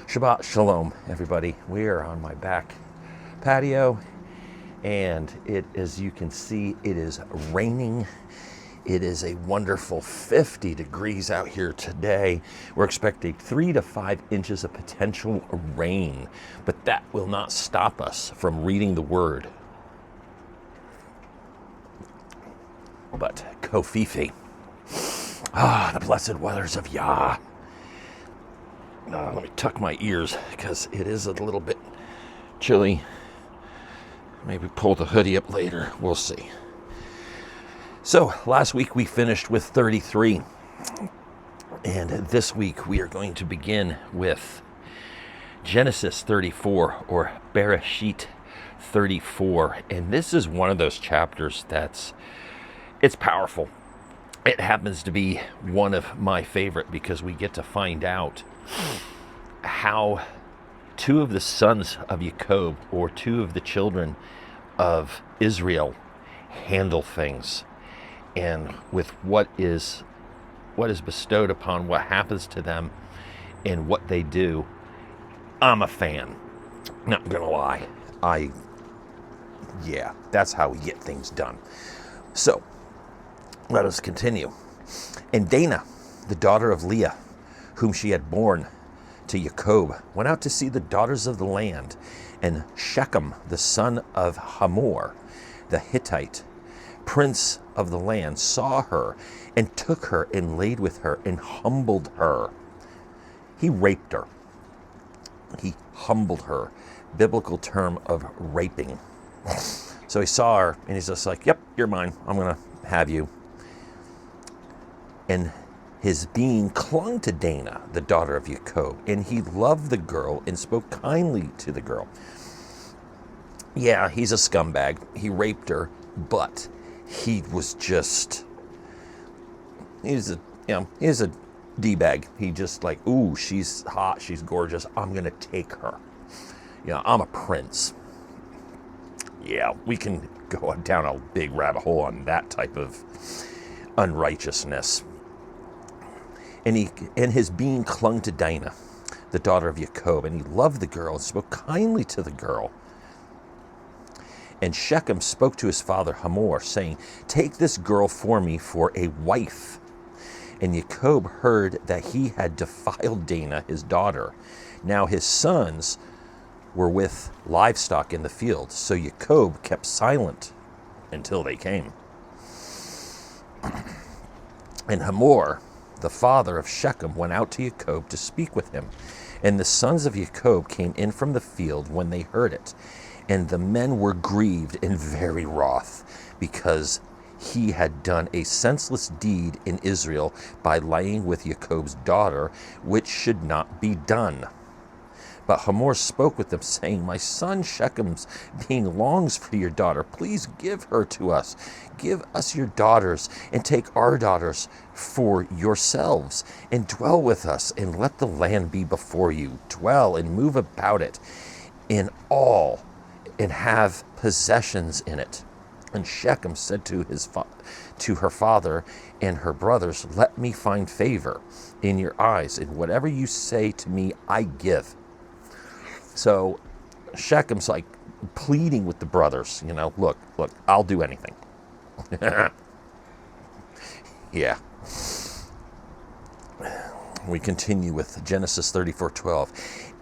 Shabbat Shalom, everybody. We are on my back patio, and as you can see, it is raining. It is a wonderful 50 degrees out here today. We're expecting 3 to 5 inches of potential rain, but that will not stop us from reading the Word. But Kofifi, the blessed waters of Yah. Let me tuck my ears because it is a little bit chilly. Maybe pull the hoodie up later. We'll see. So last week we finished with 33. And this week we are going to begin with Genesis 34 or Bereshit 34. And this is one of those chapters it's powerful. It happens to be one of my favorite because we get to find out how two of the sons of Jacob, or two of the children of Israel, handle things, and with what is bestowed upon what happens to them and what they do. I'm a fan. Not gonna lie. That's how we get things done. So let us continue. And Dinah, the daughter of Leah, whom she had borne to Jacob, went out to see the daughters of the land. And Shechem, the son of Hamor, the Hittite, prince of the land, saw her and took her and laid with her and humbled her. He raped her. He humbled her. Biblical term of raping. So he saw her and he's just like, yep, you're mine. I'm going to have you. And his being clung to Dinah, the daughter of Jacob, and he loved the girl and spoke kindly to the girl. Yeah, he's a scumbag. He raped her, but he was just, he's a D-bag. He just like, ooh, she's hot, she's gorgeous, I'm gonna take her. I'm a prince. Yeah, we can go down a big rabbit hole on that type of unrighteousness. And his being clung to Dinah, the daughter of Jacob, and he loved the girl and spoke kindly to the girl. And Shechem spoke to his father Hamor, saying, take this girl for me for a wife. And Jacob heard that he had defiled Dinah, his daughter. Now his sons were with livestock in the field, so Jacob kept silent until they came. And Hamor, the father of Shechem, went out to Jacob to speak with him. And the sons of Jacob came in from the field when they heard it. And the men were grieved and very wroth, because he had done a senseless deed in Israel by lying with Jacob's daughter, which should not be done. But Hamor spoke with them, saying, my son Shechem's being longs for your daughter. Please give her to us. Give us your daughters, and take our daughters for yourselves, and dwell with us, and let the land be before you. Dwell and move about it in all, and have possessions in it. And Shechem said to her father and her brothers, let me find favor in your eyes, and whatever you say to me, I give. So Shechem's like pleading with the brothers, look, I'll do anything. Yeah. We continue with Genesis 34:12.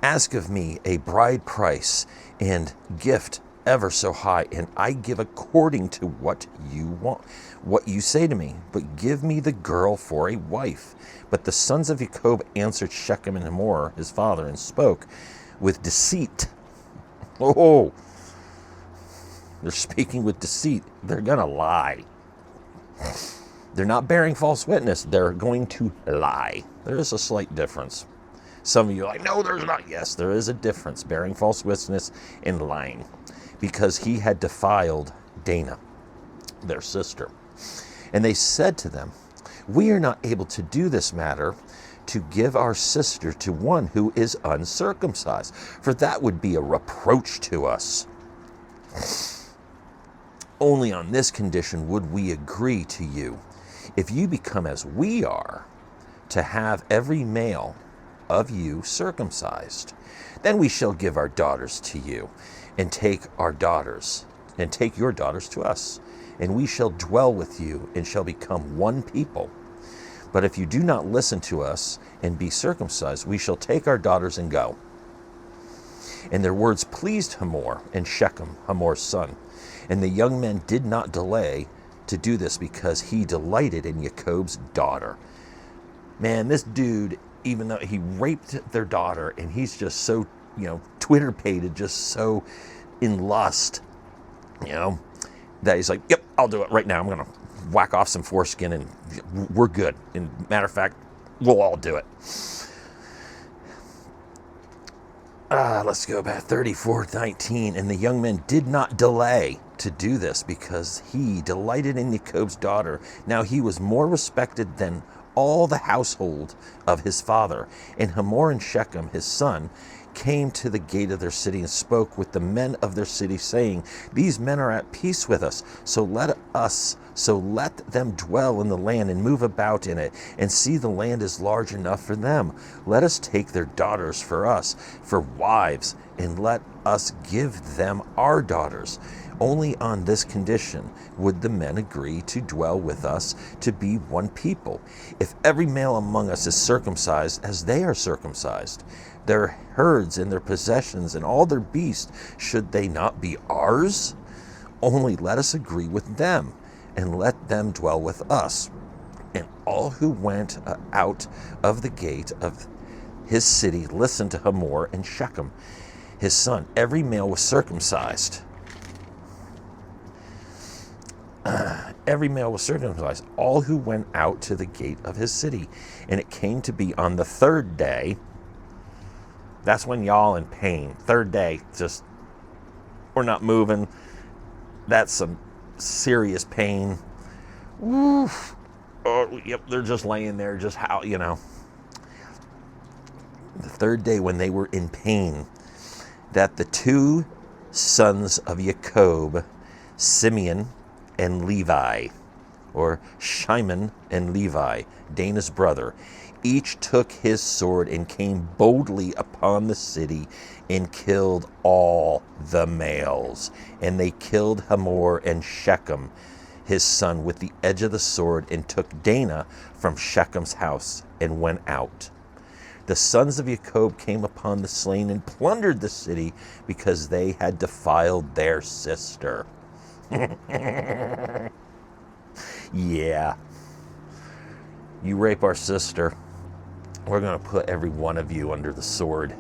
Ask of me a bride price and gift ever so high, and I give according to what you want, what you say to me. But give me the girl for a wife. But the sons of Jacob answered Shechem and Hamor, his father, and spoke with deceit. Oh, they're speaking with deceit. They're going to lie. They're not bearing false witness. They're going to lie. There is a slight difference. Some of you are like, no, there's not. Yes, there is a difference, bearing false witness and lying, because he had defiled Dinah, their sister. And they said to them, we are not able to do this matter, to give our sister to one who is uncircumcised, for that would be a reproach to us. Only on this condition would we agree to you, if you become as we are, to have every male of you circumcised. Then we shall give our daughters to you, and take your daughters to us, and we shall dwell with you, and shall become one people. But if you do not listen to us and be circumcised, we shall take our daughters and go. And their words pleased Hamor and Shechem, Hamor's son. And the young men did not delay to do this, because he delighted in Jacob's daughter. Man, this dude, even though he raped their daughter, and he's just so, Twitter-pated, just so in lust, that he's like, yep, I'll do it right now. I'm going to whack off some foreskin and we're good. And matter of fact, we'll all do it. Let's go back, 34:19. And the young men did not delay to do this, because he delighted in Jacob's daughter. Now he was more respected than all the household of his father. And Hamor and Shechem, his son, came to the gate of their city and spoke with the men of their city, saying, these men are at peace with us, so let them dwell in the land and move about in it, and see the land is large enough for them. Let us take their daughters for us for wives, and let us give them our daughters. Only on this condition would the men agree to dwell with us, to be one people. If every male among us is circumcised as they are circumcised, their herds and their possessions and all their beasts, should they not be ours? Only let us agree with them, and let them dwell with us. And all who went out of the gate of his city listened to Hamor and Shechem, his son. Every male was circumcised. Every male was circumcised, all who went out to the gate of his city. And it came to be on the third day. That's when y'all in pain. Third day, just, we're not moving. That's some serious pain. Woof. Oh, yep, they're just laying there, just how, The third day, when they were in pain, that the two sons of Jacob, Simeon and Levi, or Shimon and Levi, Dinah's brother, each took his sword and came boldly upon the city and killed all the males. And they killed Hamor and Shechem, his son, with the edge of the sword, and took Dinah from Shechem's house and went out. The sons of Jacob came upon the slain and plundered the city, because they had defiled their sister. Yeah. You rape our sister, we're going to put every one of you under the sword.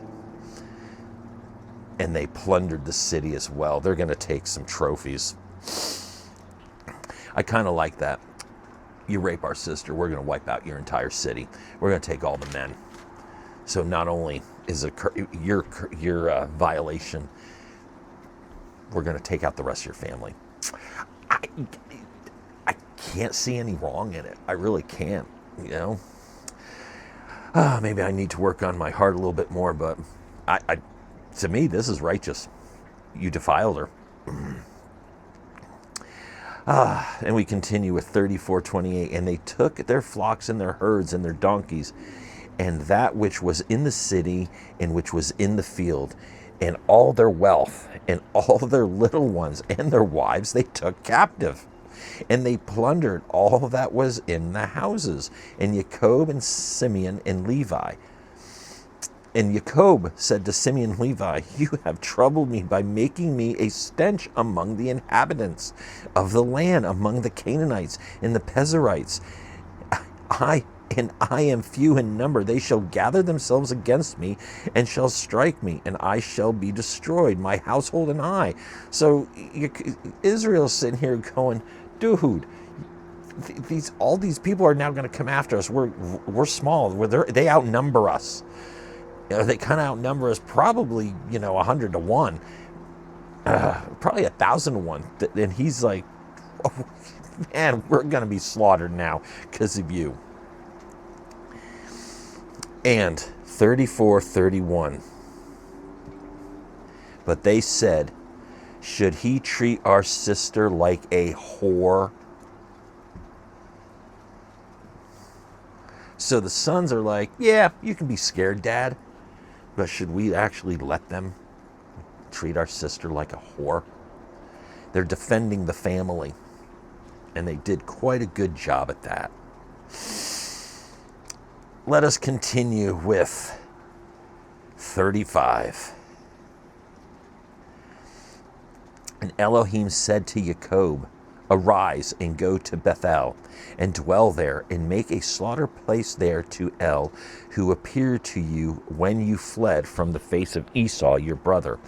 And they plundered the city as well. They're going to take some trophies. I kind of like that. You rape our sister, we're going to wipe out your entire city. We're going to take all the men. So not only is your violation, we're going to take out the rest of your family. I can't see any wrong in it. I really can't, Maybe I need to work on my heart a little bit more, but to me, this is righteous. You defiled her. And we continue with 34:28. And they took their flocks and their herds and their donkeys, and that which was in the city and which was in the field, and all their wealth, and all their little ones and their wives they took captive. And they plundered all that was in the houses. And Jacob and Simeon and Levi. And Jacob said to Simeon and Levi, you have troubled me by making me a stench among the inhabitants of the land, among the Canaanites and the Perizzites. I am few in number. They shall gather themselves against me and shall strike me, and I shall be destroyed, my household and I. So Israel's sitting here going, dude, all these people are now going to come after us. We're small. They outnumber us. They kind of outnumber us, probably 100 to 1, probably 1,000 to 1. And he's like, oh, man, we're going to be slaughtered now because of you. And 34:31. But they said, should he treat our sister like a whore? So the sons are like, yeah, you can be scared, Dad, but should we actually let them treat our sister like a whore? They're defending the family, and they did quite a good job at that. Let us continue with 35. And Elohim said to Jacob, arise and go to Bethel, and dwell there, and make a slaughter place there to El, who appeared to you when you fled from the face of Esau your brother.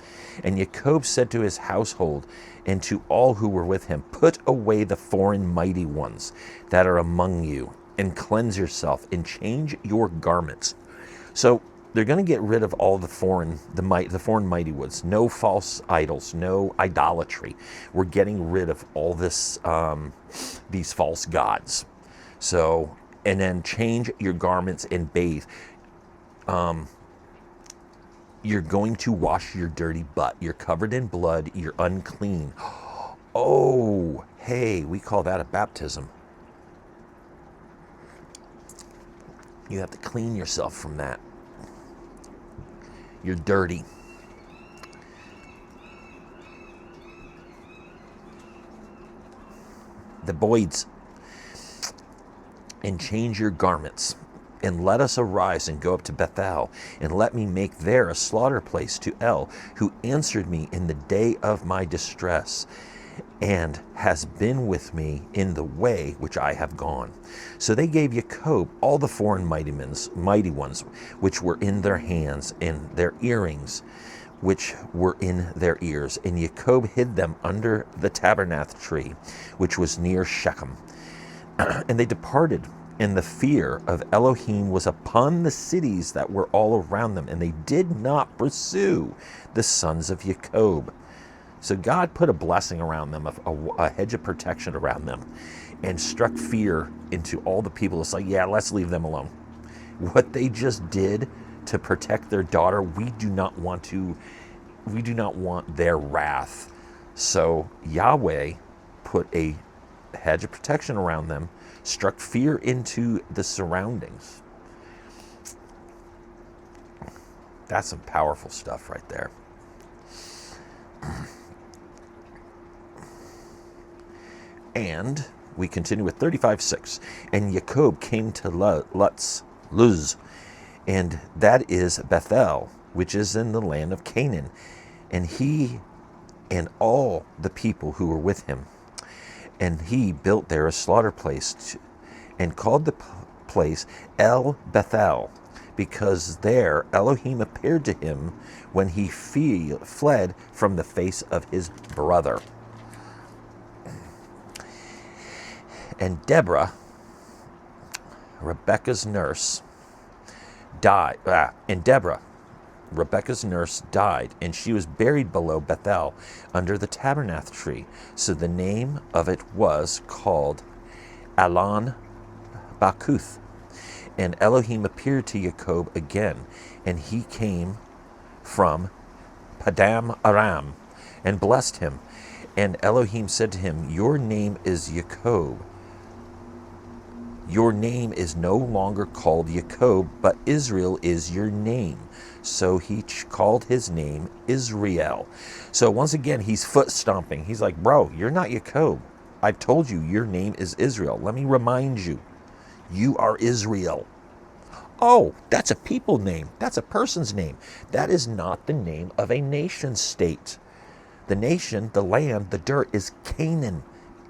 And Jacob said to his household and to all who were with him, put away the foreign mighty ones that are among you, and cleanse yourself, and change your garments. So they're going to get rid of all the foreign mighty ones. No false idols, no idolatry. We're getting rid of all this, these false gods. So, and then change your garments and bathe. You're going to wash your dirty butt. You're covered in blood. You're unclean. Oh, hey, we call that a baptism. You have to clean yourself from that. You're dirty. The boys. And change your garments. And let us arise and go up to Bethel, and let me make there a slaughter place to El, who answered me in the day of my distress, and has been with me in the way which I have gone. So they gave Jacob all the foreign mighty ones, which were in their hands, and their earrings, which were in their ears. And Jacob hid them under the tabernacle tree, which was near Shechem. And they departed, and the fear of Elohim was upon the cities that were all around them, and they did not pursue the sons of Jacob. So God put a blessing around them, a hedge of protection around them, and struck fear into all the people. It's like, yeah, let's leave them alone. What they just did to protect their daughter, we do not want their wrath. So Yahweh put a hedge of protection around them, struck fear into the surroundings. That's some powerful stuff right there. And we continue with 35:6. And Jacob came to Luz, and that is Bethel, which is in the land of Canaan. And he and all the people who were with him. And he built there a slaughter place, and called the place El Bethel, because there Elohim appeared to him when he fled from the face of his brother. And Deborah, Rebekah's nurse, died. Rebekah's nurse died, and she was buried below Bethel under the tabernacle tree. So the name of it was called Alon Bakuth. And Elohim appeared to Jacob again, and he came from Padam Aram and blessed him. And Elohim said to him, your name is Jacob. Your name is no longer called Jacob, but Israel is your name. So he called his name Israel. So once again, he's foot stomping. He's like, bro, you're not Jacob. I've told you your name is Israel. Let me remind you, you are Israel. Oh, that's a people name. That's a person's name. That is not the name of a nation state. The nation, the land, the dirt is Canaan.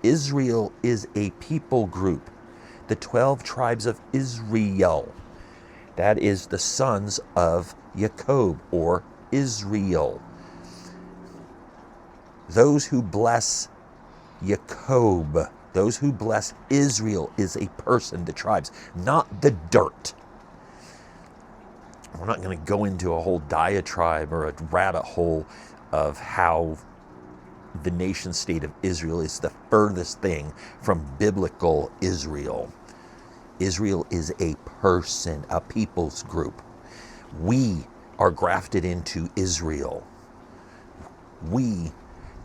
Israel is a people group. The 12 tribes of Israel. That is the sons of Jacob, or Israel. Those who bless Jacob, those who bless Israel, is a person, the tribes, not the dirt. We're not going to go into a whole diatribe or a rabbit hole of how the nation state of Israel is the furthest thing from biblical Israel. Israel is a person, a people's group. We are grafted into Israel.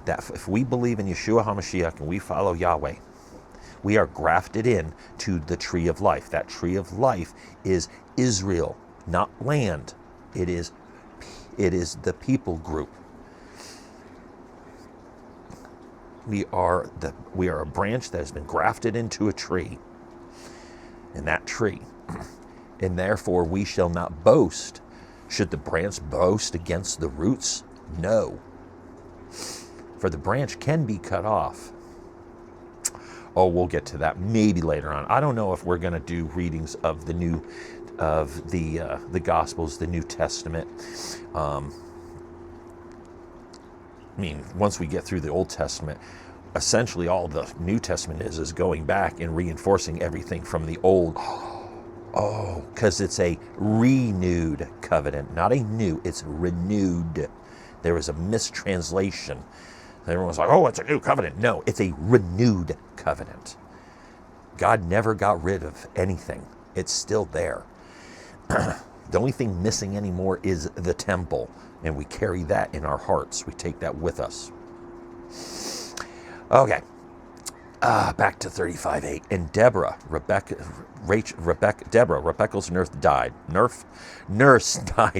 If we believe in Yeshua HaMashiach and we follow Yahweh, We are grafted in to the tree of life. That tree of life is Israel, not land. It is the people group. We are a branch that has been grafted into a tree. And that tree. And therefore we shall not boast. Should the branch boast against the roots? No. For the branch can be cut off. Oh, we'll get to that maybe later on. I don't know if we're going to do readings of the Gospels, the New Testament. I mean, once we get through the Old Testament, essentially all the New Testament is going back and reinforcing everything from the Old. Oh, because it's a renewed covenant, not a new, it's renewed. There was a mistranslation. Everyone's like, oh, it's a new covenant. No, it's a renewed covenant. God never got rid of anything. It's still there. The only thing missing anymore is the temple, and we carry that in our hearts. We take that with us. Okay. Back to 35:8. And Deborah, Rebecca's nurse died,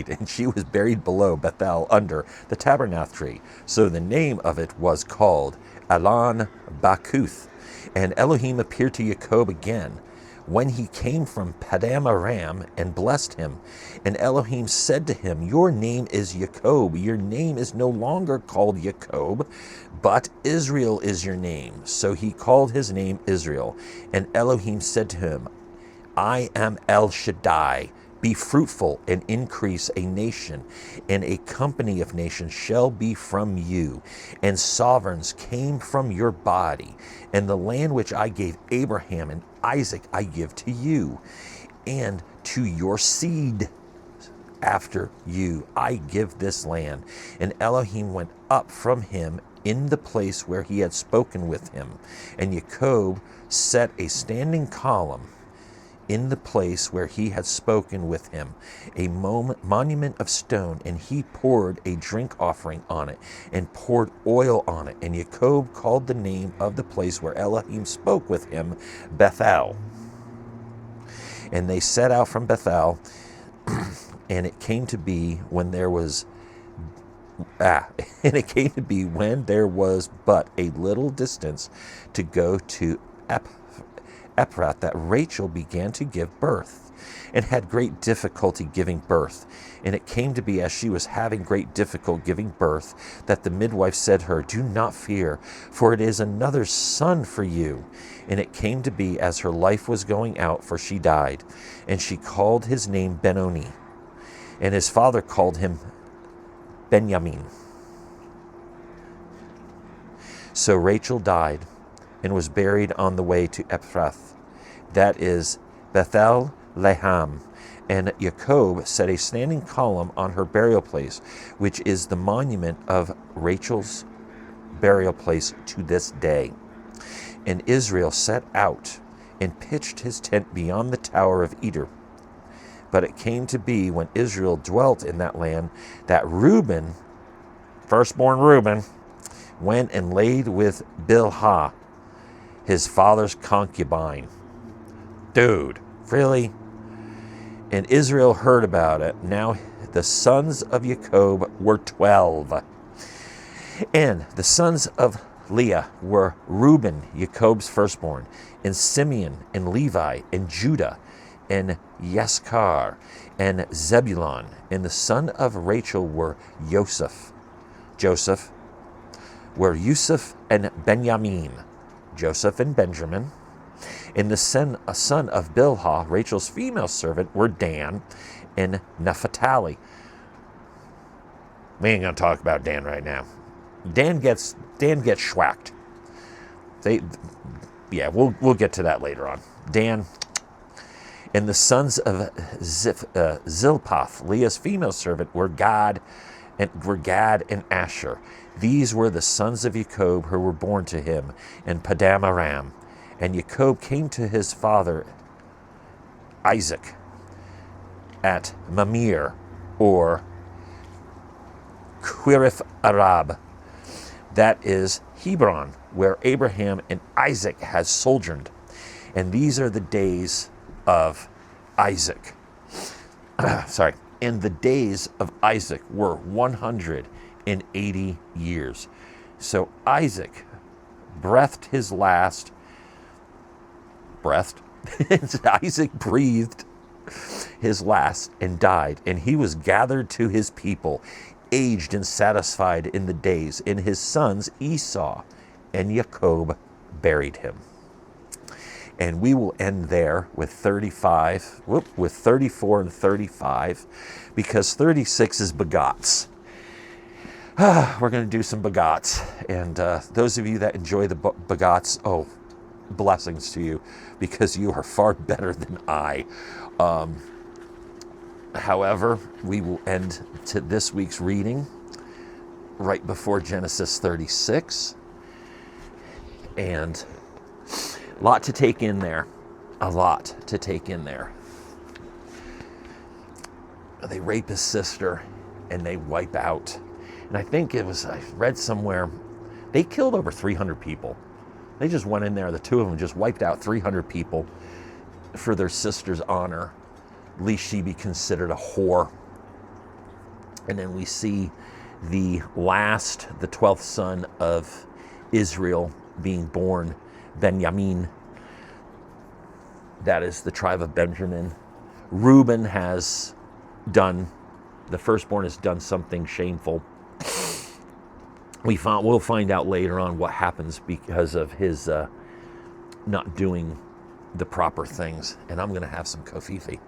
and she was buried below Bethel under the tabernacle tree. So the name of it was called Elon Bakuth. And Elohim appeared to Jacob again when he came from Padam Aram and blessed him. And Elohim said to him, your name is Jacob. Your name is no longer called Jacob, but Israel is your name. So he called his name Israel. And Elohim said to him, I am El Shaddai. Be fruitful and increase. A nation and a company of nations shall be from you, and sovereigns came from your body. And the land which I gave Abraham and Isaac I give to you, and to your seed after you I give this land. And Elohim went up from him in the place where he had spoken with him. And Jacob set a standing column in the place where he had spoken with him, a monument of stone, and he poured a drink offering on it, and poured oil on it. And Jacob called the name of the place where Elohim spoke with him, Bethel. And they set out from Bethel, and it came to be when there was but a little distance to go to Ephrath that Rachel began to give birth, and had great difficulty giving birth. And it came to be, as she was having great difficulty giving birth, that the midwife said to her, do not fear, for it is another son for you. And it came to be, as her life was going out, for she died, and she called his name Benoni, and his father called him Benjamin. So Rachel died, and was buried on the way to Ephrath, that is Bethel Laham. And Jacob set a standing column on her burial place, which is the monument of Rachel's burial place to this day. And Israel set out and pitched his tent beyond the tower of Eder. But it came to be, when Israel dwelt in that land, that Reuben, firstborn Reuben, went and laid with Bilhah, his father's concubine. Dude, really? And Israel heard about it. Now the sons of Jacob were 12. And the sons of Leah were Reuben, Jacob's firstborn, and Simeon and Levi and Judah and Yescar and Zebulun. And the son of Rachel were Joseph were Yusuf and Benjamin. Joseph and Benjamin. And the son of Bilhah, Rachel's female servant, were Dan and Naphtali. We ain't gonna talk about Dan right now. Dan gets schwacked. We'll get to that later on. Dan. And the sons of Zilpath, Leah's female servant, were Gad and Asher. These were the sons of Jacob who were born to him in Padam Aram. And Jacob came to his father Isaac at Mamre, or Quirith Arab, that is Hebron, where Abraham and Isaac had sojourned. And these are the days of Isaac. Sorry. And the days of Isaac were 180 years. So Isaac breathed his last. Isaac breathed his last and died. And he was gathered to his people, aged and satisfied in the days. And his sons Esau and Jacob buried him. And we will end there with 34 and 35, because 36 is begots. We're going to do some begots. And those of you that enjoy the begots, oh, blessings to you, because you are far better than I. However, we will end to this week's reading right before Genesis 36. And a lot to take in there. A lot to take in there. They rape his sister and they wipe out. And I think it was, I read somewhere, they killed over 300 people. They just went in there, the two of them just wiped out 300 people for their sister's honor. At least she be considered a whore. And then we see the 12th son of Israel being born, Benjamin. That is the tribe of Benjamin. Reuben has done, the firstborn has done something shameful. We'll find out later on what happens because of his not doing the proper things. And I'm going to have some kofifi.